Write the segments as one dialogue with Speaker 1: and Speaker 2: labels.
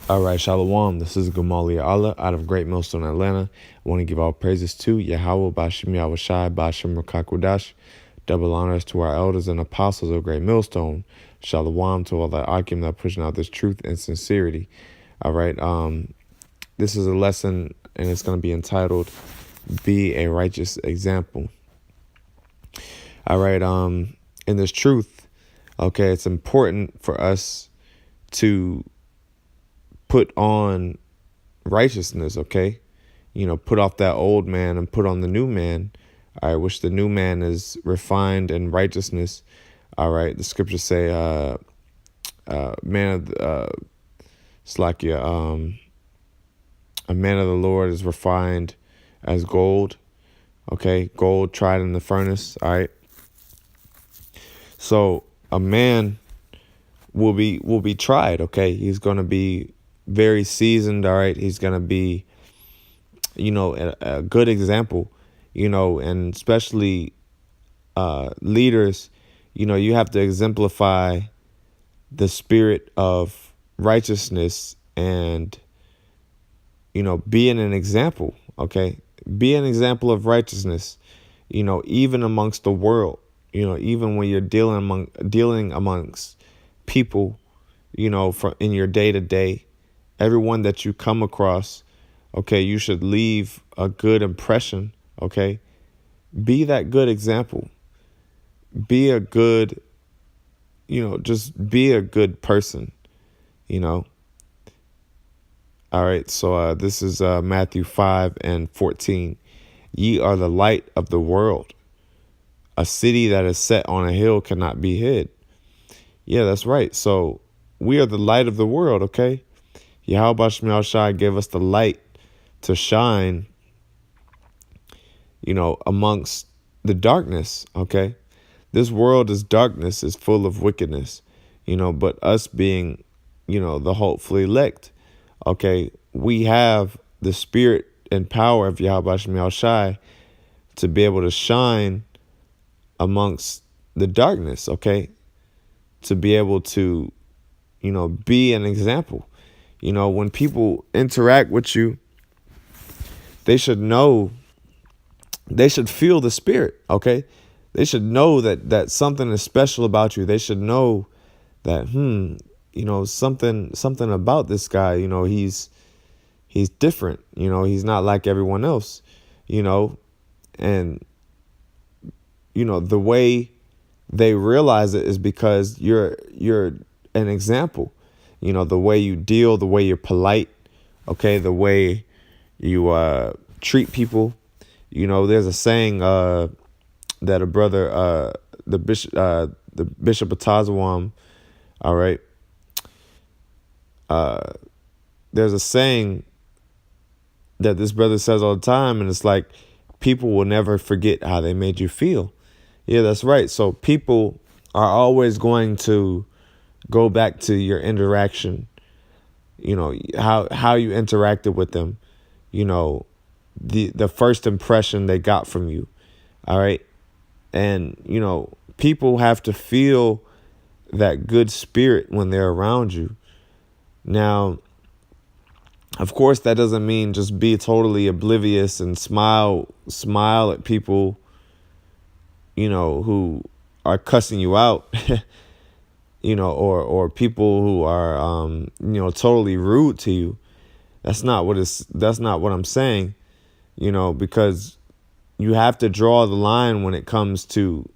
Speaker 1: All right, Shalom. This is Gamaliel Allah out of Great Millstone, Atlanta. I want to give all praises to YAHAWAH, BAHASHAM, YAHAWASHI, BAHASHAM, Rakakwadash. Double honors to our elders and apostles of Great Millstone. Shalom to all the Akim that are pushing out this truth and sincerity. All right. This is a lesson, and it's going to be entitled "Be a Righteous Example." All right. In this truth, okay, it's important for us to put on righteousness, okay? Put off that old man and put on the new man, all right, which the new man is refined in righteousness, all right? The scriptures say, man of, Slakia, a man of the Lord is refined as gold, okay? Gold tried in the furnace, all right? So a man will be tried, okay? He's going to be very seasoned, all right? He's going to be, a good example, and especially leaders, you have to exemplify the spirit of righteousness and, being an example, okay? Be an example of righteousness, even amongst the world, even when you're dealing amongst people, in your day to day. Everyone that you come across, okay, you should leave a good impression, okay? Be that good example. Be a good, just be a good person, All right, so this is Matthew 5:14. Ye are the light of the world. A city that is set on a hill cannot be hid. Yeah, that's right. So we are the light of the world, okay? YAHAWASHI gave us the light to shine, amongst the darkness, okay? This world is darkness, is full of wickedness, but us being, the hopefully elect, okay, we have the spirit and power of YAHAWASHI to be able to shine amongst the darkness, okay? To be able to, be an example. When people interact with you, they should feel the spirit, okay? They should know that something is special about you. They should know that, something about this guy, he's different, he's not like everyone else, and, the way they realize it is because you're an example. The way you deal, the way you're polite, okay, the way you treat people. There's a saying that a brother, the bishop of Tazawam, all right, there's a saying that this brother says all the time, and it's like, people will never forget how they made you feel. Yeah, that's right. So people are always going to go back to your interaction, how you interacted with them, the first impression they got from you. All right. And, people have to feel that good spirit when they're around you. Now, of course, that doesn't mean just be totally oblivious and smile at people, who are cussing you out, or people who are, totally rude to you. That's not what I'm saying, because you have to draw the line when it comes to,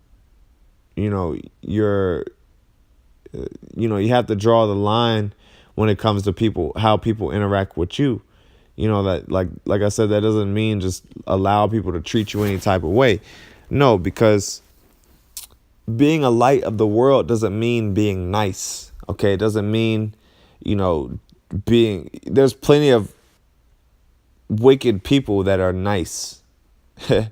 Speaker 1: you have to draw the line when it comes to people, how people interact with you. That like I said, that doesn't mean just allow people to treat you any type of way. No, because being a light of the world doesn't mean being nice. Okay, it doesn't mean, there's plenty of wicked people that are nice. They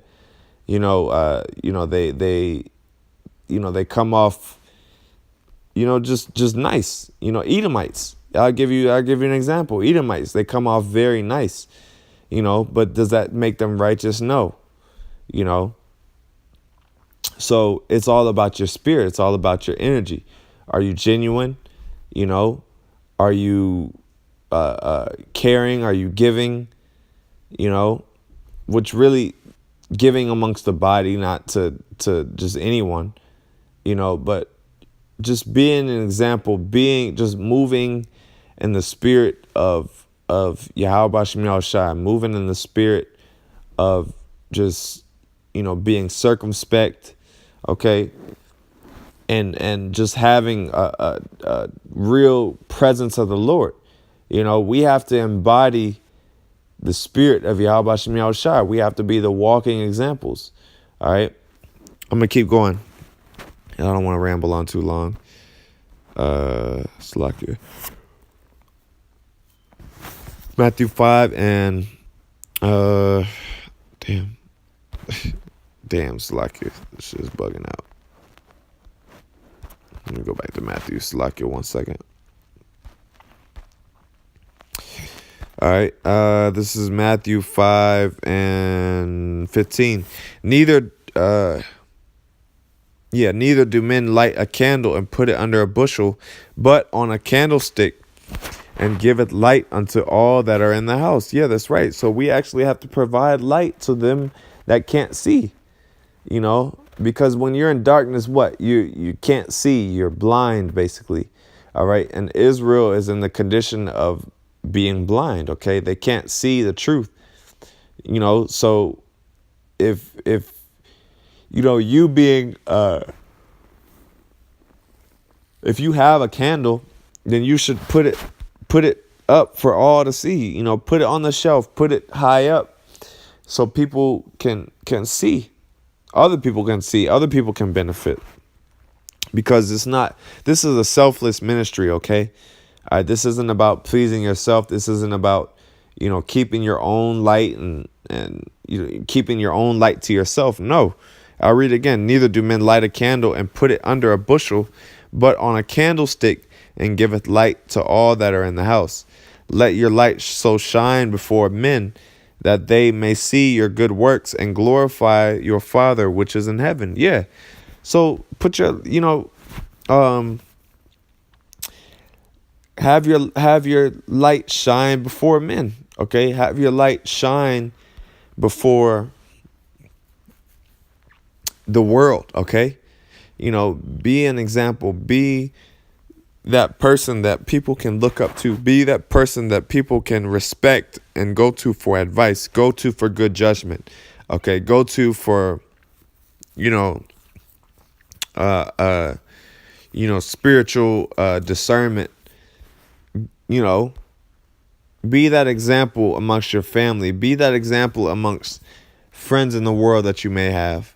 Speaker 1: come off, just nice. Edomites. I'll give you an example. Edomites, they come off very nice, but does that make them righteous? No. So it's all about your spirit. It's all about your energy. Are you genuine? Are you caring? Are you giving? You know, which really giving amongst the body, not to just anyone, but just being an example, being just moving in the spirit of YAHAWASHI, moving in the spirit of just being circumspect, okay, and just having a real presence of the Lord. We have to embody the spirit of YAHAWASHI. We have to be the walking examples. All right, I'm gonna keep going. I don't want to ramble on too long. Slakia. Matthew 5 and damn, Slakia. This shit is bugging out. Let me go back to Matthew. Slakia, 1 second. All right. This is Matthew 5 and 15. Neither do men light a candle and put it under a bushel, but on a candlestick, and giveth light unto all that are in the house. Yeah, that's right. So we actually have to provide light to them that can't see, because when you're in darkness, what? You can't see. You're blind, basically. All right. And Israel is in the condition of being blind. Okay. They can't see the truth, so if you being, if you have a candle, then you should put it up for all to see, put it on the shelf, put it high up so people can see. Other people can see, other people can benefit, because this is a selfless ministry. Okay. All right. This isn't about pleasing yourself. This isn't about, keeping your own light and keeping your own light to yourself. No, I'll read again. Neither do men light a candle and put it under a bushel, but on a candlestick, and giveth light to all that are in the house. Let your light so shine before men, that they may see your good works and glorify your Father which is in heaven. Yeah. So put your, have your light shine before men. Okay. Have your light shine before the world. Okay. Be an example, be that person that people can look up to, be that person that people can respect and go to for advice, go to for good judgment. Okay. Go to for, spiritual discernment. Be that example amongst your family, be that example amongst friends in the world that you may have.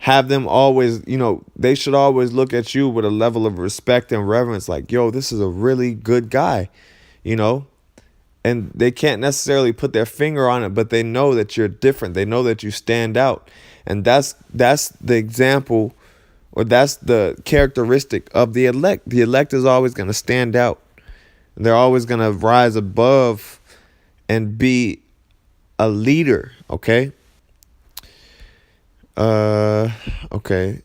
Speaker 1: Have them always, they should always look at you with a level of respect and reverence, like, yo, this is a really good guy, and they can't necessarily put their finger on it, but they know that you're different. They know that you stand out. And that's the example, or that's the characteristic of the elect. The elect is always going to stand out. They're always going to rise above and be a leader. Okay. Okay.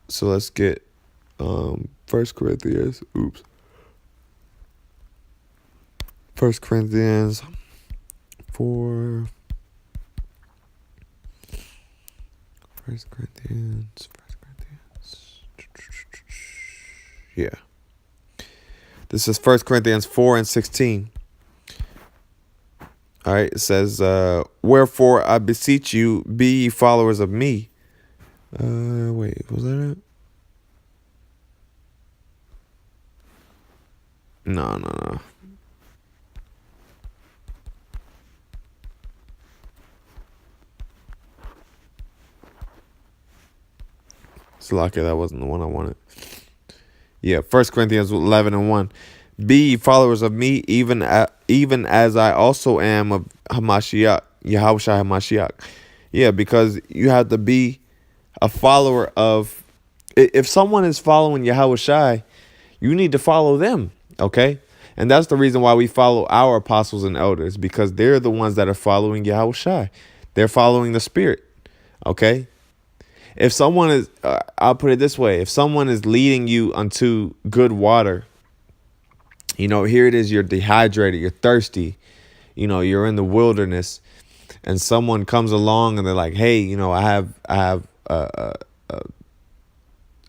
Speaker 1: So let's get 1 Corinthians. 1 Corinthians 4. 1 Corinthians. Yeah. This is 1 Corinthians 4 and 16. All right, it says, wherefore I beseech you, be ye followers of me. Wait, was that it? No. Slakia, that wasn't the one I wanted. Yeah, 1 Corinthians 11 and 1. Be ye followers of me, even as I also am of Hamashiach, Yahawashi Hamashiach. Yeah, because you have to be a follower of. If someone is following Yahawashi, you need to follow them. Okay, and that's the reason why we follow our apostles and elders, because they're the ones that are following Yahawashi. They're following the Spirit. Okay. If someone is, I'll put it this way: if someone is leading you unto good water, Here it is, you're dehydrated, you're thirsty, you're in the wilderness, and someone comes along and they're like, hey, I have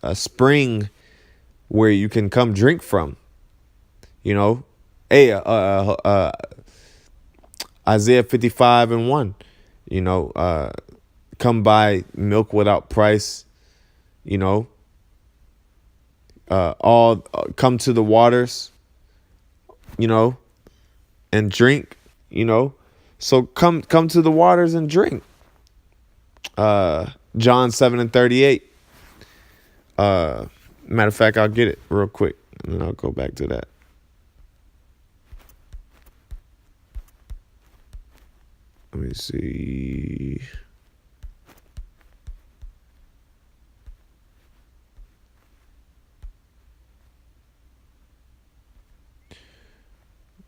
Speaker 1: a spring where you can come drink from. Hey, Isaiah 55:1, come buy milk without price, all come to the waters, and drink, so come to the waters and drink. John 7:38. Matter of fact, I'll get it real quick and then I'll go back to that. Let me see.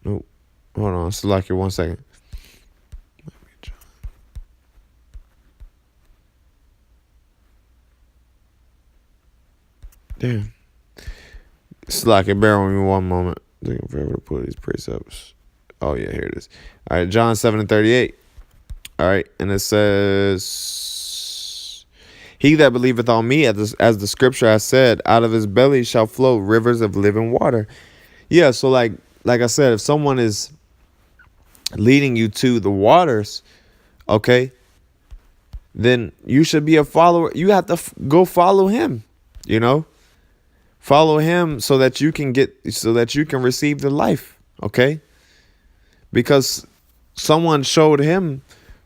Speaker 1: Nope. Hold on. Select here 1 second. Damn. Slack it. Bear with me 1 moment. Taking forever to pull these precepts. Oh, yeah. Here it is. All right. John 7:38. All right. And it says, he that believeth on me, as the scripture has said, out of his belly shall flow rivers of living water. Yeah. So like I said, if someone is leading you to the waters, okay, then you should be a follower. You have to go follow him, follow him so that you can receive the life. Okay. Because someone showed him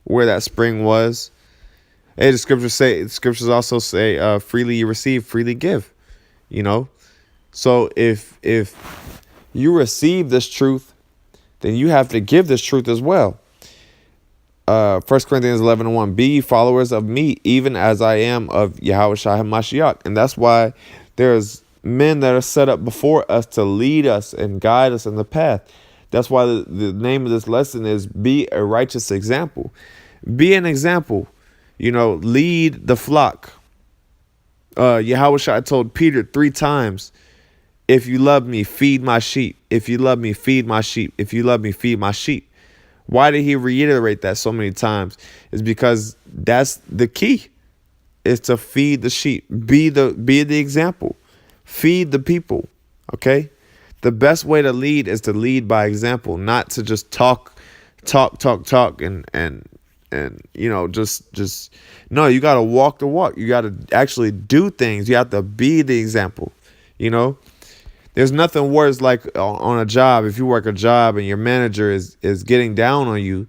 Speaker 1: where that spring was. Hey, the scriptures also say, freely you receive, freely give, So if you receive this truth, then you have to give this truth as well. 1 Corinthians 11:1, be ye followers of me, even as I am of YAHAWASHI HaMashiach. And that's why there's men that are set up before us to lead us and guide us in the path. That's why the name of this lesson is be a righteous example. Be an example, lead the flock. YAHAWASHI told Peter 3 times, if you love me, feed my sheep. If you love me, feed my sheep. If you love me, feed my sheep. Why did he reiterate that so many times? It's because that's the key, is to feed the sheep. Be the example. Feed the people. Okay? The best way to lead is to lead by example, not to just talk and just no, you got to walk the walk. You got to actually do things. You have to be the example. There's nothing worse like on a job. If you work a job and your manager is getting down on you,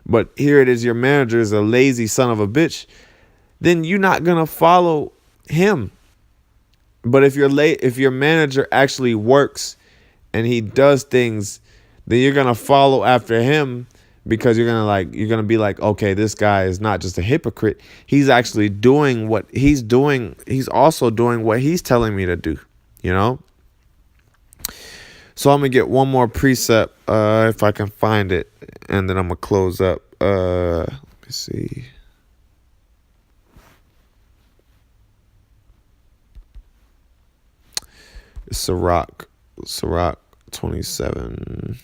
Speaker 1: but here it is, your manager is a lazy son of a bitch, then you're not going to follow him. But if your manager actually works and he does things, then you're going to follow after him, because you're going to be like, okay, this guy is not just a hypocrite. He's actually doing what he's doing. He's also doing what he's telling me to do, So I'm going to get one more precept, if I can find it, and then I'm going to close up. Let me see. Sirach 27.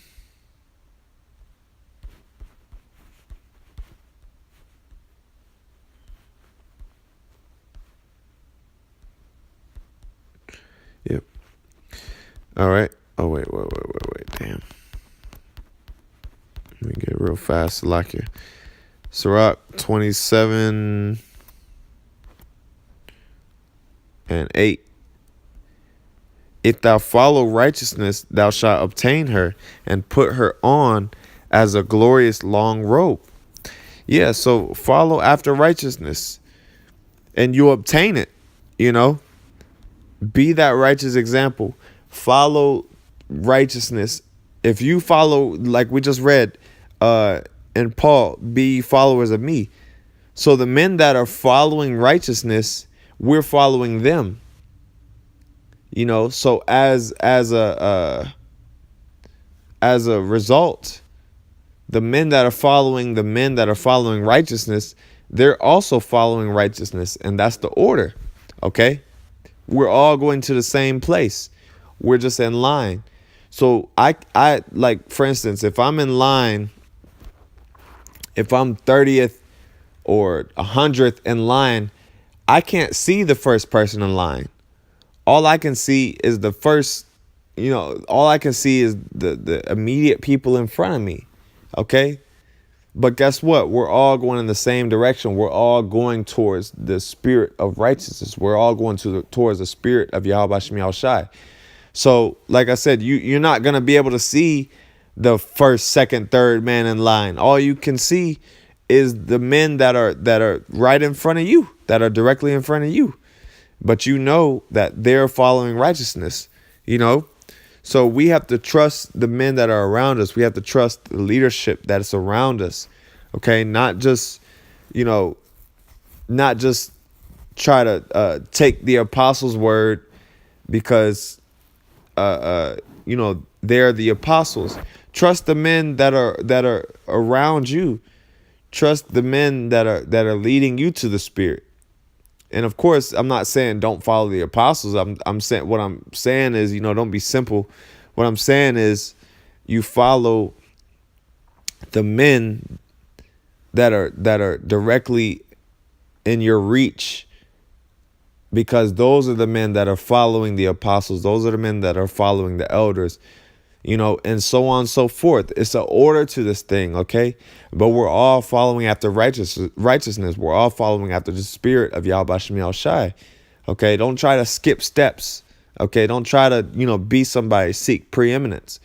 Speaker 1: Yep. All right. Oh, wait. Damn. Let me get it real fast. Like it. Sirach 27 and 8. If thou follow righteousness, thou shalt obtain her and put her on as a glorious long robe. Yeah, so follow after righteousness and you'll obtain it, Be that righteous example. Follow righteousness. If you follow, like we just read in Paul, be followers of me. So the men that are following righteousness, we're following them. So as a result, the men that are following righteousness, they're also following righteousness, and that's the order. Okay? We're all going to the same place. We're just in line. So I like, for instance, if I'm in line, if I'm 30th or 100th in line, I can't see the first person in line. All I can see is the first, all I can see is the immediate people in front of me. Okay? But guess what? We're all going in the same direction. We're all going towards the spirit of righteousness. We're all going towards the spirit of YAHAWASHI. So, like I said, you're not going to be able to see the first, second, third man in line. All you can see is the men that are right in front of you, that are directly in front of you. But you know that they're following righteousness, So we have to trust the men that are around us. We have to trust the leadership that is around us. Okay, not just try to take the apostles' word because they're the apostles. Trust the men that are around you. Trust the men that are leading you to the Spirit. And of course, I'm not saying don't follow the apostles. I'm saying, what I'm saying is, don't be simple. What I'm saying is you follow the men that are directly in your reach, because those are the men that are following the apostles. Those are the men that are following the elders, and so on and so forth. It's an order to this thing, okay? But we're all following after righteousness. We're all following after the spirit of YAHAWASHI, okay? Don't try to skip steps, okay? Don't try to, be somebody, seek preeminence,